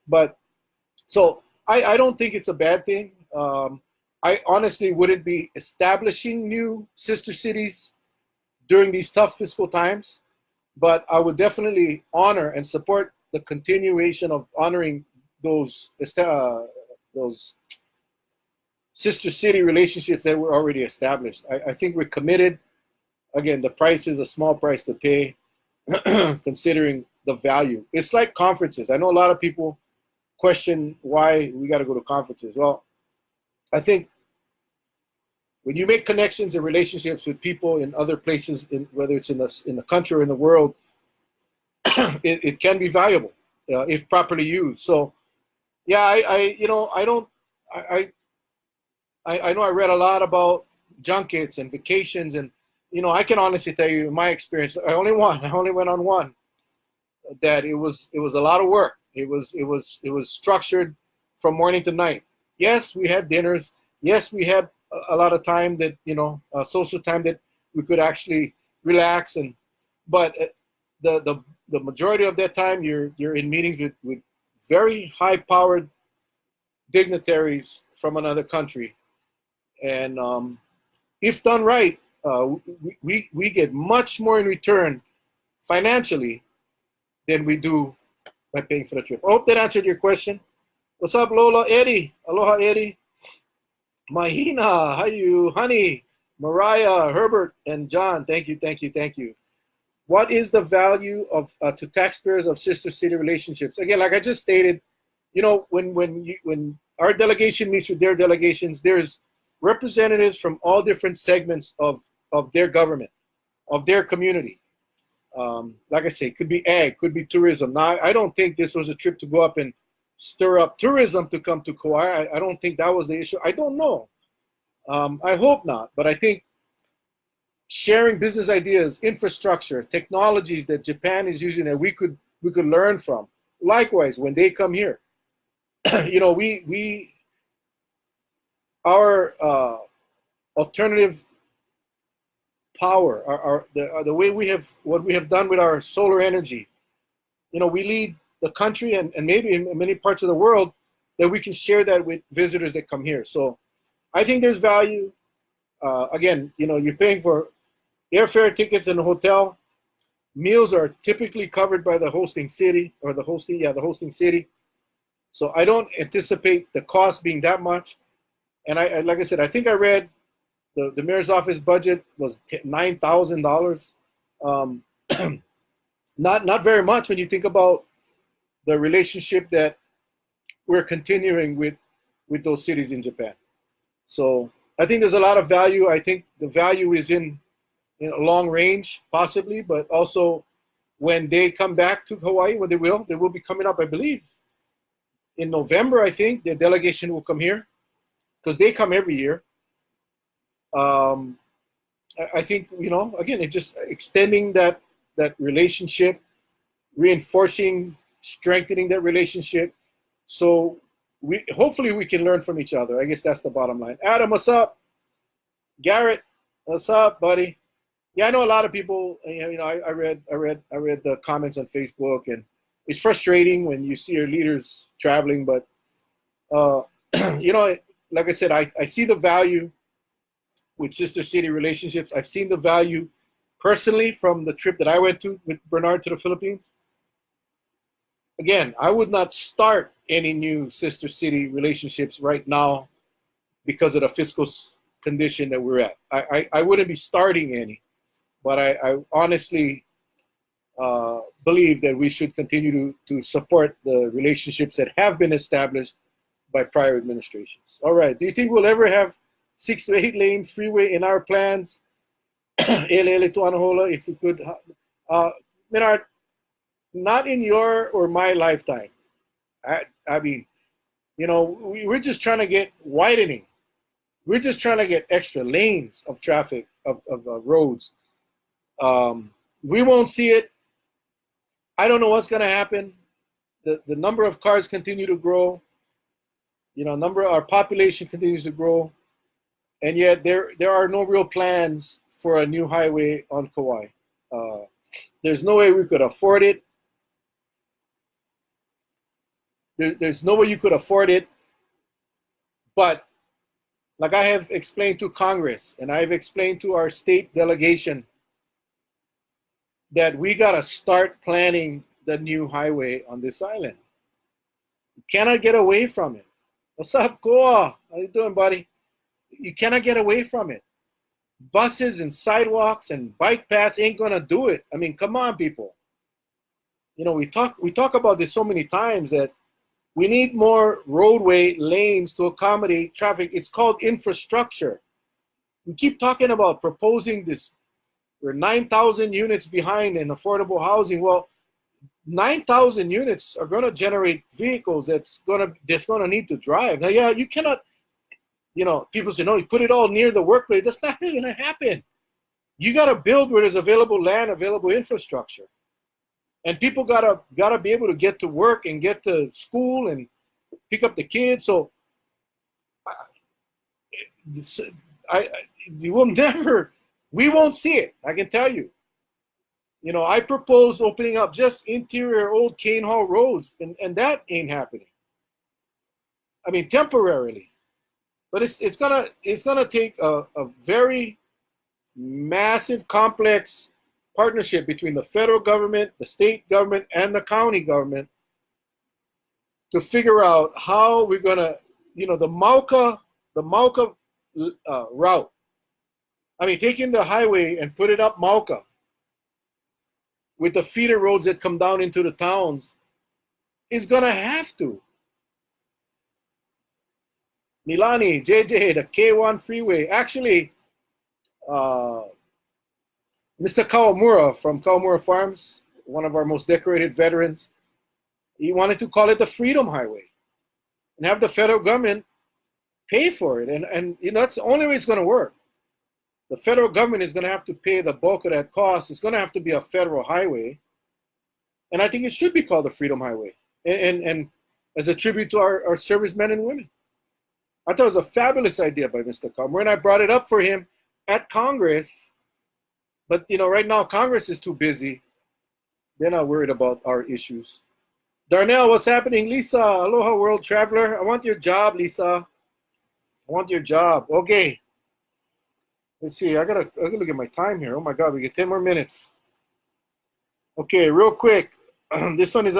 But so I don't think it's a bad thing. I honestly wouldn't be establishing new sister cities during these tough fiscal times, but I would definitely honor and support the continuation of honoring those sister city relationships that were already established. I think we're committed. Again, the price is a small price to pay, considering the value. It's like conferences. I know a lot of people question why we got to go to conferences. Well, I think when you make connections and relationships with people in other places, whether it's in the country or in the world, it can be valuable if properly used. So, yeah, I know I read a lot about junkets and vacations, and I can honestly tell you, in my experience, I only went on one. That it was a lot of work. It was structured from morning to night. Yes, we had dinners. Yes, we had a lot of time that social time that we could actually relax, but the majority of that time you're in meetings with very high-powered dignitaries from another country, and if done right, we get much more in return financially than we do by paying for the trip. I hope that answered your question. What's up, Lola? Eddie. Aloha, Eddie. Mahina, how you, Honey, Mariah, Herbert, and John. Thank you, thank you, thank you. What is the value of to taxpayers of sister city relationships? Again, like I just stated, when our delegation meets with their delegations, there's representatives from all different segments of their government, of their community. Like I say, could be ag, could be tourism. Now, I don't think this was a trip to go up and stir up tourism to come to Kauai. I don't think that was the issue. I don't know. I hope not. But I think sharing business ideas, infrastructure, technologies that Japan is using that we could learn from. Likewise, when they come here, we our alternative power, the way what we have done with our solar energy, we lead the country and maybe in many parts of the world that we can share that with visitors that come here. So I think there's value. Again, you're paying for airfare tickets in the hotel. Meals are typically covered by the hosting city or the hosting city. So I don't anticipate the cost being that much. And I like I said, I think I read the mayor's office budget was $9,000. Not very much when you think about the relationship that we're continuing with those cities in Japan. So I think there's a lot of value. I think the value is in a long range, possibly, but also when they come back to Hawaii, when they will be coming up, I believe, in November. I think the delegation will come here because they come every year. I think, again, it's just extending that relationship, reinforcing, strengthening that relationship. So hopefully we can learn from each other. I guess that's the bottom line. Adam, what's up? Garrett, what's up, buddy? Yeah, I know a lot of people. I read the comments on Facebook, and it's frustrating when you see your leaders traveling. But like I said, I see the value with sister city relationships. I've seen the value personally from the trip that I went to with Bernard to the Philippines. Again, I would not start any new sister city relationships right now because of the fiscal condition that we're at. I wouldn't be starting any, but I honestly believe that we should continue to support the relationships that have been established by prior administrations. All right, do you think we'll ever have 6 to 8 lane freeway in our plans? Ele to Anahola, if we could. Menard, not in your or my lifetime. I mean, we're just trying to get widening. We're just trying to get extra lanes of traffic, of roads. We won't see it. I don't know what's going to happen. The number of cars continue to grow. Our population continues to grow. And yet there are no real plans for a new highway on Kauai. There's no way we could afford it. There's no way you could afford it. But like I have explained to Congress and I've explained to our state delegation that we got to start planning the new highway on this island. You cannot get away from it. What's up, Koa? How you doing, buddy? You cannot get away from it. Buses and sidewalks and bike paths ain't gonna do it. I mean, come on, people. We talk about this so many times that we need more roadway lanes to accommodate traffic. It's called infrastructure. We keep talking about proposing this. We're 9,000 units behind in affordable housing. Well, 9,000 units are going to generate vehicles that's going to need to drive. Now, yeah, you cannot. People say, no, you put it all near the workplace. That's not really going to happen. You got to build where there's available land, available infrastructure. And people gotta be able to get to work and get to school and pick up the kids. So we won't see it. I can tell you. I propose opening up just interior old Cane Hall roads, and that ain't happening. I mean, temporarily. But it's gonna take a very massive, complex partnership between the federal government, the state government, and the county government to figure out how we're gonna, the Mauka the Mauka route, I mean, taking the highway and put it up Mauka with the feeder roads that come down into the towns is going to have to. Milani, JJ, the K1 freeway. Actually, Mr. Kawamura from Kawamura Farms, one of our most decorated veterans, he wanted to call it the Freedom Highway and have the federal government pay for it. And you know, that's the only way it's going to work. The federal government is going to have to pay the bulk of that cost. It's going to have to be a federal highway. And I think it should be called the Freedom Highway. And as a tribute to our servicemen and women. I thought it was a fabulous idea by Mr. Kawamura, and I brought it up for him at Congress. But, you know, right now Congress is too busy. They're not worried about our issues. Darnell, what's happening? Lisa, aloha world traveler. I want your job, Lisa. I want your job. Okay. Let's see. I gotta look at my time here. Oh my God, we get 10 more minutes. Okay, real quick. This one is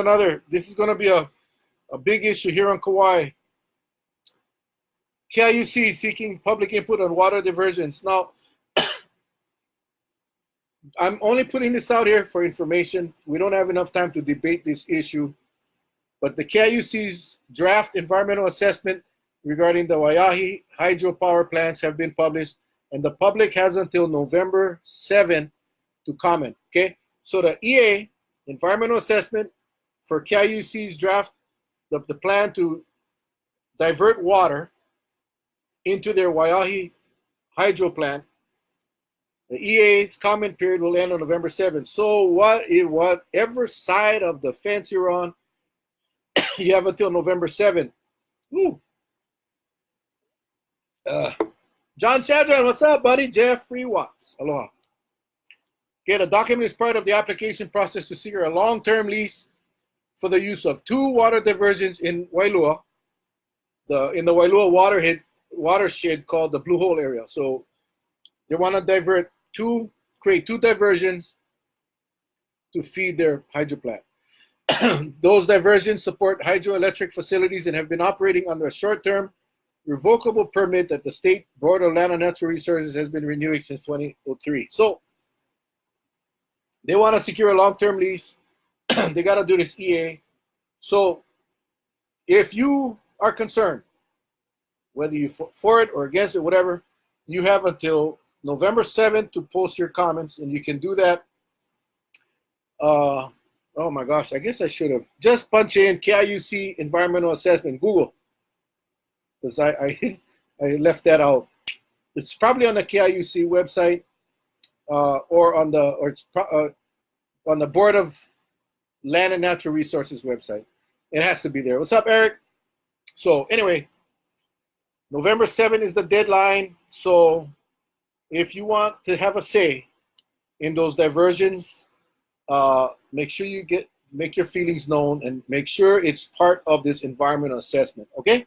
this is gonna be a big issue here on Kauai. KIUC seeking public input on water diversions. Now, I'm only putting this out here for information. We don't have enough time to debate this issue. But the KIUC's draft environmental assessment regarding the Waiahi hydropower plants have been published, and the public has until November 7th to comment. Okay, so the EA environmental assessment for KIUC's draft, the plan to divert water into their Waiahi hydro plant, the EA's comment period will end on November 7th. So whatever side of the fence you're on, you have until November 7th. Woo. John Shadran, what's up, buddy? Jeffrey Watts, aloha. Okay, the document is part of the application process to secure a long-term lease for the use of 2 water diversions in Wailua, in the Wailua watershed called the Blue Hole area. So they want to create 2 diversions to feed their hydro plant. Those diversions support hydroelectric facilities and have been operating under a short-term revocable permit that the State Board of Land and Natural Resources has been renewing since 2003. So they want to secure a long-term lease. They got to do this EA. So if you are concerned, whether you for it or against it, whatever, you have until November 7th to post your comments, and you can do that. Oh my gosh, I guess I should have just punch in KIUC environmental assessment, Google, because I left that out. It's probably on the KIUC website or on the Board of Land and Natural Resources website. It has to be there. What's up, Eric? So anyway, November 7th is the deadline. So if you want to have a say in those diversions, make sure you make your feelings known and make sure it's part of this environmental assessment. Okay.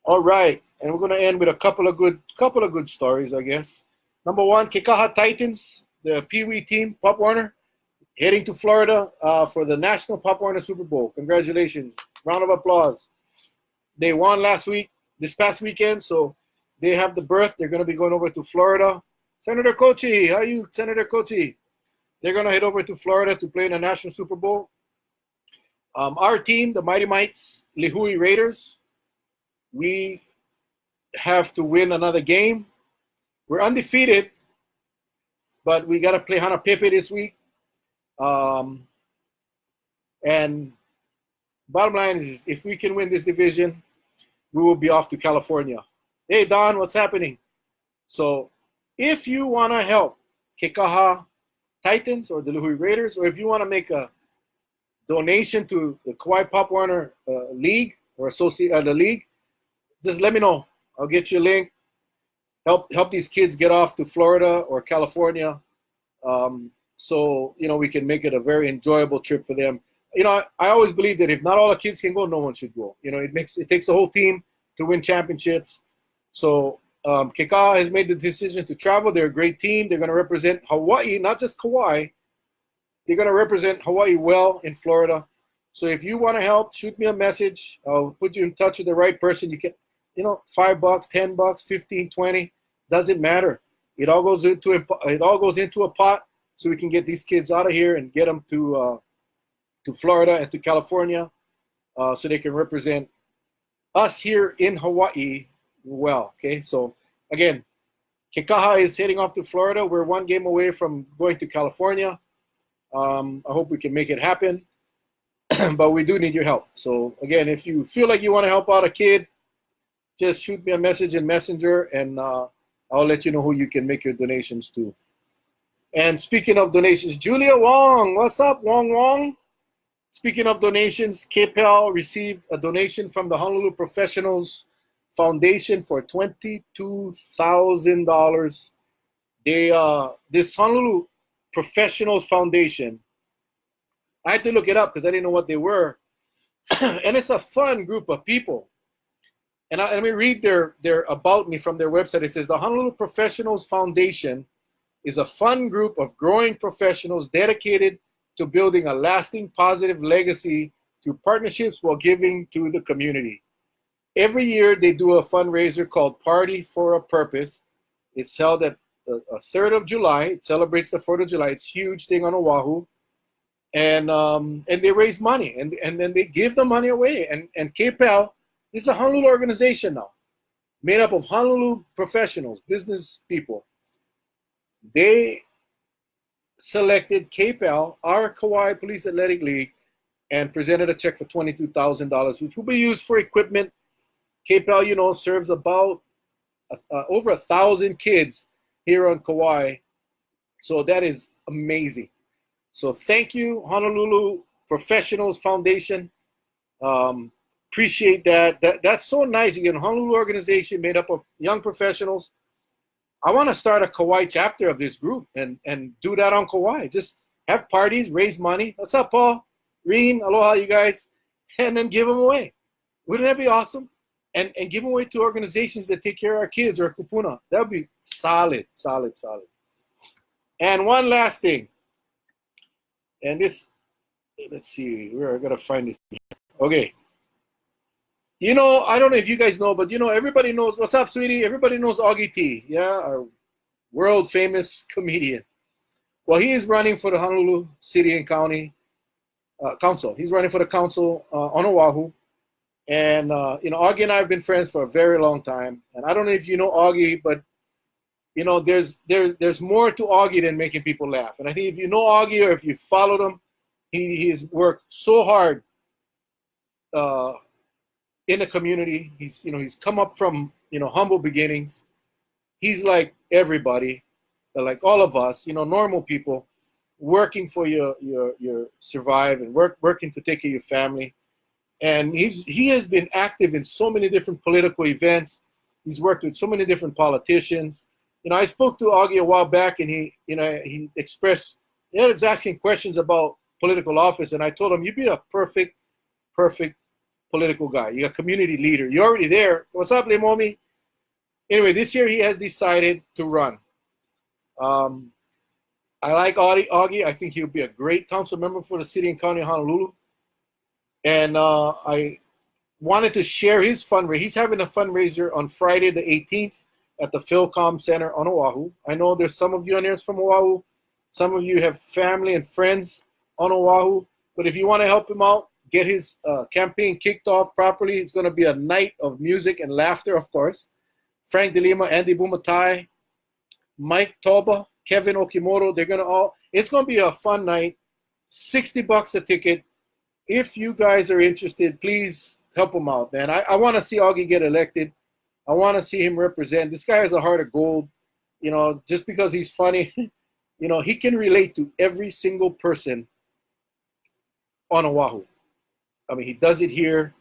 All right, and we're gonna end with a couple of good stories, I guess. Number 1, Kekaha Titans, the Pee Wee team, Pop Warner, heading to Florida for the National Pop Warner Super Bowl. Congratulations! Round of applause. They won this past weekend, so they have the berth. They're gonna be going over to Florida. Senator Kochi, how are you, Senator Kochi? They're going to head over to Florida to play in the National Super Bowl. Our team, the Mighty Mites, Lihui Raiders, we have to win another game. We're undefeated, but we got to play Hana Pepe this week. And bottom line is, if we can win this division, we will be off to California. Hey, Don, what's happening? So if you want to help Kekaha Titans or the Lihui Raiders, or if you want to make a donation to the Kauai Pop Warner League or the league, just let me know. I'll get you a link. Help these kids get off to Florida or California, so we can make it a very enjoyable trip for them. I always believe that if not all the kids can go, no one should go. It takes a whole team to win championships. So Kekaha has made the decision to travel. They're a great team. They're going to represent Hawaii, not just Kauai. They're going to represent Hawaii well in Florida. So if you want to help, shoot me a message. I'll put you in touch with the right person. $5, $10, 15, 20, doesn't matter. It all goes into a pot so we can get these kids out of here and get them to Florida and to California, so they can represent us here in Hawaii well. Okay, so again, Kekaha is heading off to Florida. We're one game away from going to California. I hope we can make it happen, but we do need your help. So again, if you feel like you want to help out a kid, just shoot me a message in Messenger, and I'll let you know who you can make your donations to. And speaking of donations, Julia Wong, what's up, Wong? Speaking of donations, KPEL received a donation from the Honolulu Professionals Foundation for $22,000. This Honolulu Professionals Foundation, I had to look it up because I didn't know what they were. And it's a fun group of people. And let me read their about me from their website. It says, the Honolulu Professionals Foundation is a fun group of growing professionals dedicated to building a lasting positive legacy through partnerships while giving to the community. Every year they do a fundraiser called Party for a Purpose. It's held at the 3rd of July. It celebrates the 4th of July. It's a huge thing on Oahu. And they raise money, and then they give the money away. And KPEL is a Honolulu organization now, made up of Honolulu professionals, business people. They selected KPEL, our Kauai Police Athletic League, and presented a check for $22,000, which will be used for equipment. KPEL, serves about over 1,000 kids here on Kauai. So that is amazing. So thank you, Honolulu Professionals Foundation. Appreciate that. That's so nice. You get a Honolulu organization made up of young professionals. I want to start a Kauai chapter of this group and do that on Kauai. Just have parties, raise money. What's up, Paul? Reen, aloha, you guys. And then give them away. Wouldn't that be awesome? And give them away to organizations that take care of our kids or kupuna. That would be solid. And one last thing. And this, let's see, we're going to find this. Okay. I don't know if you guys know, but everybody knows, what's up, sweetie? Everybody knows Augie T, yeah, our world famous comedian. Well, he is running for the Honolulu City and County Council. He's running for the council on Oahu. And, Augie and I have been friends for a very long time. And I don't know if you know Augie, but, there's more to Augie than making people laugh. And I think if you know Augie or if you followed him, he has worked so hard in the community. He's come up from, humble beginnings. He's like everybody, like all of us, normal people, working for your survive and working to take care of your family. And he has been active in so many different political events. He's worked with so many different politicians. I spoke to Augie a while back, and he expressed, he was asking questions about political office, and I told him, you'd be a perfect political guy. You're a community leader. You're already there. What's up, Lemomi? Anyway, this year he has decided to run. I like Augie. I think he'll be a great council member for the city and county of Honolulu. And I wanted to share his fundraiser. He's having a fundraiser on Friday the 18th at the Philcom Center on Oahu. I know there's some of you on here from Oahu. Some of you have family and friends on Oahu. But if you want to help him out, get his campaign kicked off properly, it's going to be a night of music and laughter, of course. Frank De Lima, Andy Bumatai, Mike Toba, Kevin Okimoto, it's going to be a fun night. $60 a ticket. If you guys are interested, please help him out, man. I want to see Augie get elected. I want to see him represent. This guy has a heart of gold. Just because he's funny, he can relate to every single person on Oahu. I mean, he does it here.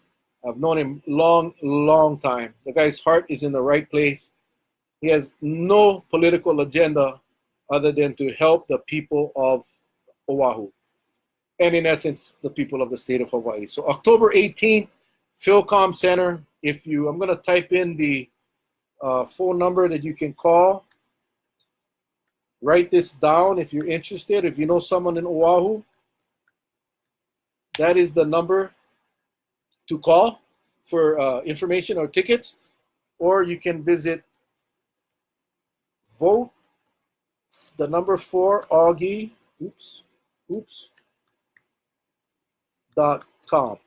I've known him long time. The guy's heart is in the right place. He has no political agenda other than to help the people of Oahu. And in essence, the people of the state of Hawaii. So October 18th, Philcom Center. I'm going to type in the phone number that you can call. Write this down if you're interested. If you know someone in Oahu, that is the number to call for information or tickets. or you can visit vote the number 4 Augie .com.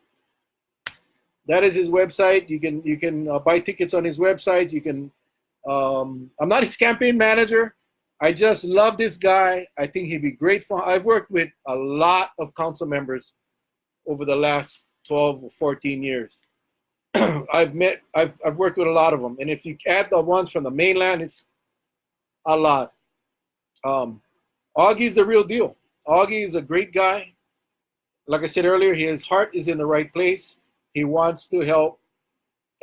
That is his website. You can buy tickets on his website. You can. I'm not his campaign manager. I just love this guy. I think he'd be great for. I've worked with a lot of council members over the last 12 or 14 years. I've worked with a lot of them, and if you add the ones from the mainland, it's a lot. Augie's the real deal. Augie is a great guy. Like I said earlier, his heart is in the right place. He wants to help,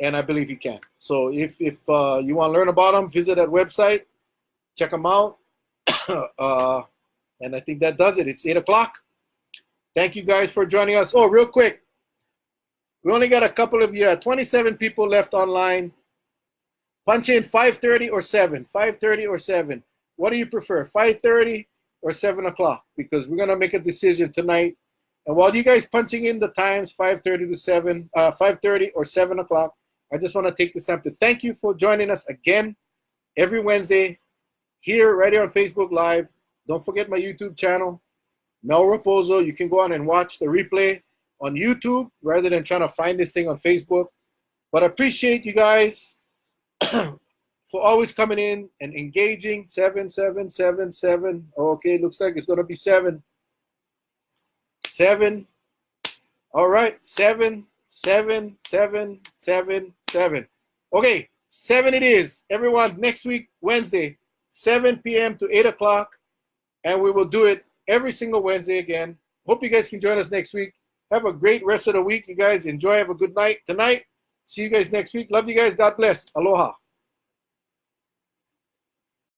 and I believe he can. So if you want to learn about him, visit that website, check him out. And I think that does it. It's 8 o'clock. Thank you guys for joining us. Oh, real quick. We only got a couple of you, 27 people left online. Punch in 5:30 or 7. 5:30 or 7. What do you prefer, 5:30 or 7 o'clock? Because we're going to make a decision tonight. And while you guys punching in the times, 5:30 to 7, 5:30 or 7 o'clock, I just want to take this time to thank you for joining us again every Wednesday here, right here on Facebook Live. Don't forget my YouTube channel, Mel Rapozo. You can go on and watch the replay on YouTube rather than trying to find this thing on Facebook. But I appreciate you guys for always coming in and engaging. 7, 7, 7, 7. Okay, looks like it's going to be 7. 7. All right, 7, 7, 7, 7, 7. Okay, 7 it is. Everyone, next week, Wednesday, 7 p.m. to 8 o'clock. And we will do it every single Wednesday again. Hope you guys can join us next week. Have a great rest of the week, you guys. Enjoy. Have a good night tonight. See you guys next week. Love you guys. God bless. Aloha.